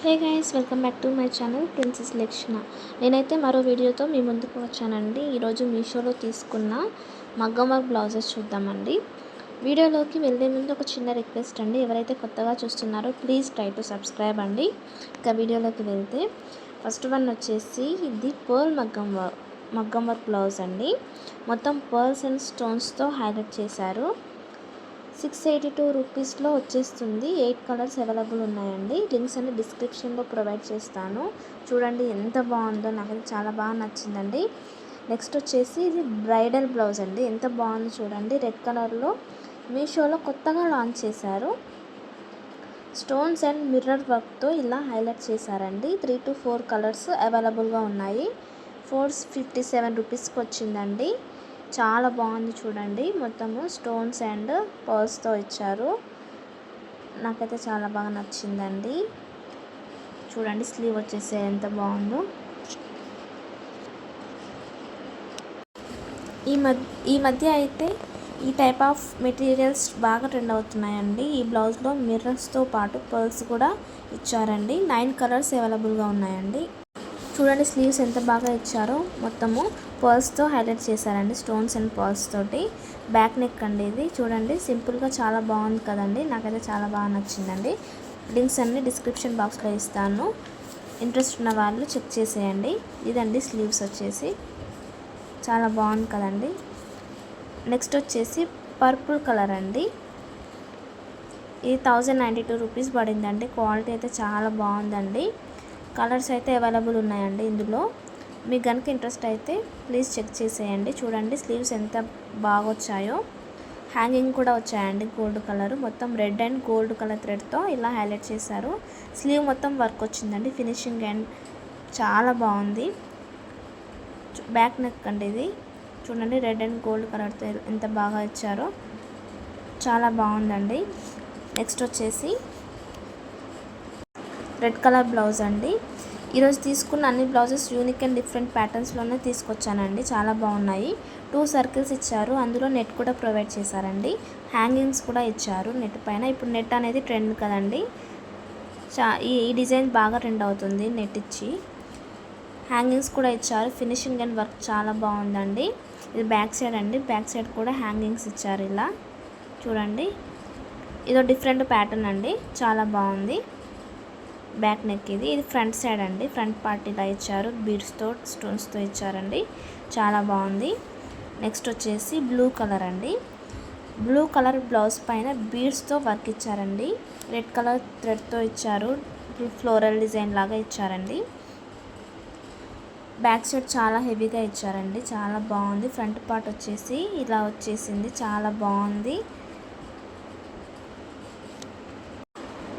Hey guys, welcome back to my channel princess లక్షణ. నేనైతే మరో వీడియోతో మీ ముందుకు వచ్చానండి. ఈరోజు మీషోలో తీసుకున్న మగ్గం వర్క్ బ్లౌజెస్ చూద్దామండి. వీడియోలోకి వెళ్ళే ముందు ఒక చిన్న రిక్వెస్ట్ అండి, ఎవరైతే కొత్తగా చూస్తున్నారో ప్లీజ్ ట్రై టు సబ్స్క్రైబ్ అండి. ఇక వీడియోలోకి వెళ్తే ఫస్ట్ వన్ వచ్చేసి ఇది పర్ల్ మగ్గం వర్క్ బ్లౌజ్ అండి. మొత్తం పర్ల్స్ అండ్ స్టోన్స్తో హైలైట్ చేశారు. 682 రూపీస్లో వచ్చేస్తుంది. 8 కలర్స్ అవైలబుల్ ఉన్నాయండి. లింక్స్ అన్ని డిస్క్రిప్షన్లో ప్రొవైడ్ చేస్తాను. చూడండి ఎంత బాగుందో, నాకైతే చాలా బాగా నచ్చిందండి. నెక్స్ట్ వచ్చేసి ఇది బ్రైడల్ బ్లౌజ్ అండి. ఎంత బాగుందో చూడండి. రెడ్ కలర్లో మీషోలో కొత్తగా లాంచ్ చేశారు. స్టోన్స్ అండ్ మిర్రర్ వర్క్తో ఇలా హైలైట్ చేశారండి. 3 to 4 కలర్స్ అవైలబుల్గా ఉన్నాయి. 457 రూపీస్కి వచ్చిందండి. చాలా బాగుంది చూడండి. మొత్తము స్టోన్స్ అండ్ పర్ల్స్తో ఇచ్చారు. నాకైతే చాలా బాగా నచ్చిందండి. చూడండి స్లీవ్ వచ్చేసి ఎంత బాగుందో. ఈ మధ్య అయితే ఈ టైప్ ఆఫ్ మెటీరియల్స్ బాగా ట్రెండ్ అవుతున్నాయండి. ఈ బ్లౌజ్లో మిర్రర్స్తో పాటు పర్ల్స్ కూడా ఇచ్చారండి. 9 కలర్స్ అవైలబుల్గా ఉన్నాయండి. చూడండి స్లీవ్స్ ఎంత బాగా ఇచ్చారో. మొత్తము పర్ల్స్తో హైలైట్ చేశారండి, స్టోన్స్ అండ్ పర్ల్స్ తోటి. బ్యాక్ నెక్ అండి ఇది. చూడండి సింపుల్గా చాలా బాగుంది కదండి. నాకైతే చాలా బాగా నచ్చిందండి. లింక్స్ అన్ని డిస్క్రిప్షన్ బాక్స్లో ఇస్తాను. ఇంట్రెస్ట్ ఉన్న వాళ్ళు చెక్ చేసేయండి. ఇదండి స్లీవ్స్ వచ్చేసి చాలా బాగుంది కదండి. నెక్స్ట్ వచ్చేసి పర్పుల్ కలర్ అండి. ఇది 1092 రూపీస్ పడిందండి. క్వాలిటీ అయితే చాలా బాగుందండి. కలర్స్ అయితే అవైలబుల్ ఉన్నాయండి ఇందులో. మీకు కనుక ఇంట్రెస్ట్ అయితే ప్లీజ్ చెక్ చేసేయండి. చూడండి స్లీవ్స్ ఎంత బాగా వచ్చాయో. హ్యాంగింగ్ కూడా వచ్చాయండి గోల్డ్ కలర్. మొత్తం రెడ్ అండ్ గోల్డ్ కలర్ థ్రెడ్తో ఇలా హైలైట్ చేశారు. స్లీవ్ మొత్తం వర్క్ వచ్చిందండి. ఫినిషింగ్ అండ్ చాలా బాగుంది. బ్యాక్ నెక్ అండి ఇది. చూడండి రెడ్ అండ్ గోల్డ్ కలర్తో ఎంత బాగా ఇచ్చారో. చాలా బాగుందండి. నెక్స్ట్ వచ్చేసి రెడ్ కలర్ బ్లౌజ్ అండి. ఈరోజు తీసుకున్న అన్ని బ్లౌజెస్ యూనిక్ అండ్ డిఫరెంట్ ప్యాటర్న్స్లోనే తీసుకొచ్చానండి. చాలా బాగున్నాయి. 2 సర్కిల్స్ ఇచ్చారు. అందులో నెట్ కూడా ప్రొవైడ్ చేశారండి. హ్యాంగింగ్స్ కూడా ఇచ్చారు నెట్ పైన. ఇప్పుడు నెట్ అనేది ట్రెండ్ కదండి. ఈ డిజైన్ బాగా ట్రెండ్ అవుతుంది నెట్ ఇచ్చి. హ్యాంగింగ్స్ కూడా ఇచ్చారు. ఫినిషింగ్ అండ్ వర్క్ చాలా బాగుందండి. ఇది బ్యాక్ సైడ్ అండి. బ్యాక్ సైడ్ కూడా హ్యాంగింగ్స్ ఇచ్చారు ఇలా. చూడండి ఇదో డిఫరెంట్ ప్యాటర్న్ అండి. చాలా బాగుంది. బ్యాక్ నెక్ ఇది ఫ్రంట్ సైడ్ అండి. ఫ్రంట్ పార్ట్ ఇలా ఇచ్చారు. బీడ్స్తో స్టోన్స్తో ఇచ్చారండి. చాలా బాగుంది. నెక్స్ట్ వచ్చేసి బ్లూ కలర్ అండి. బ్లూ కలర్ బ్లౌజ్ పైన బీడ్స్తో వర్క్ ఇచ్చారండి. రెడ్ కలర్ థ్రెడ్తో ఇచ్చారు. ఫ్లోరల్ డిజైన్ లాగా ఇచ్చారండి. బ్యాక్ సైడ్ చాలా హెవీగా ఇచ్చారండి. చాలా బాగుంది. ఫ్రంట్ పార్ట్ వచ్చేసి ఇలా వచ్చేసింది. చాలా బాగుంది.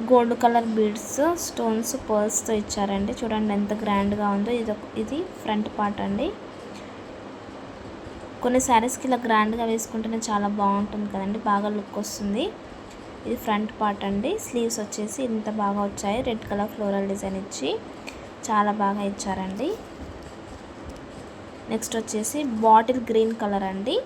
గోల్డ్ కలర్ బీడ్స్, స్టోన్స్, పర్ల్స్తో ఇచ్చారండి. చూడండి ఎంత గ్రాండ్గా ఉందో. ఇది ఫ్రంట్ పార్ట్ అండి. కొన్ని శారీస్కి ఇలా గ్రాండ్గా వేసుకుంటేనే చాలా బాగుంటుంది కదండి. బాగా లుక్ వస్తుంది. ఇది ఫ్రంట్ పార్ట్ అండి. స్లీవ్స్ వచ్చేసి ఇంత బాగా వచ్చాయి. రెడ్ కలర్ ఫ్లోరల్ డిజైన్ ఇచ్చి చాలా బాగా ఇచ్చారండి. నెక్స్ట్ వచ్చేసి బాటిల్ గ్రీన్ కలర్ అండి.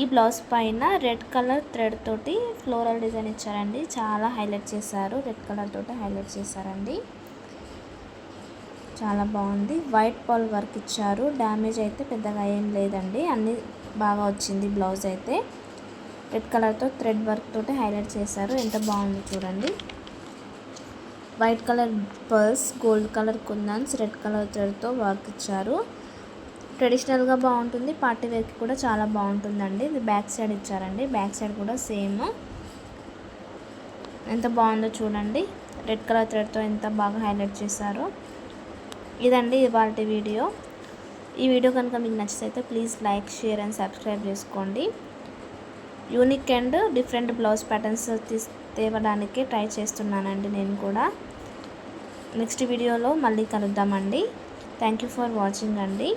ఈ బ్లౌజ్ పైన రెడ్ కలర్ థ్రెడ్ తోటి ఫ్లోరల్ డిజైన్ ఇచ్చారండి. చాలా హైలైట్ చేశారు. రెడ్ కలర్ తోటి హైలైట్ చేశారండి. చాలా బాగుంది. వైట్ పర్ల్ వర్క్ ఇచ్చారు. డ్యామేజ్ అయితే పెద్దగా ఏం లేదండి. అన్నీ బాగా వచ్చింది. బ్లౌజ్ అయితే రెడ్ కలర్తో థ్రెడ్ వర్క్ తోటి హైలైట్ చేశారు. ఎంత బాగుంది చూడండి. White colour pearls, gold colour kundans, red colour థ్రెడ్తో వర్క్ ఇచ్చారు. ట్రెడిషనల్గా బాగుంటుంది. పార్టీ వేర్కి కూడా చాలా బాగుంటుందండి. ఇది బ్యాక్ సైడ్ ఇచ్చారండి. బ్యాక్ సైడ్ కూడా సేమ్. ఎంత బాగుందో చూడండి. రెడ్ కలర్ థ్రెడ్తో ఎంత బాగా హైలైట్ చేశారో. ఇదండి ఇవాళ వీడియో. ఈ వీడియో కనుక మీకు నచ్చితే please like, share and subscribe చేసుకోండి. Unique and different blouse patterns తేవడానికి ట్రై చేస్తున్నానండి నేను కూడా. నెక్స్ట్ వీడియోలో మళ్ళీ కలుద్దామండి. థ్యాంక్ యూ ఫర్ వాచింగ్ అండి.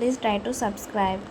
Please try to subscribe.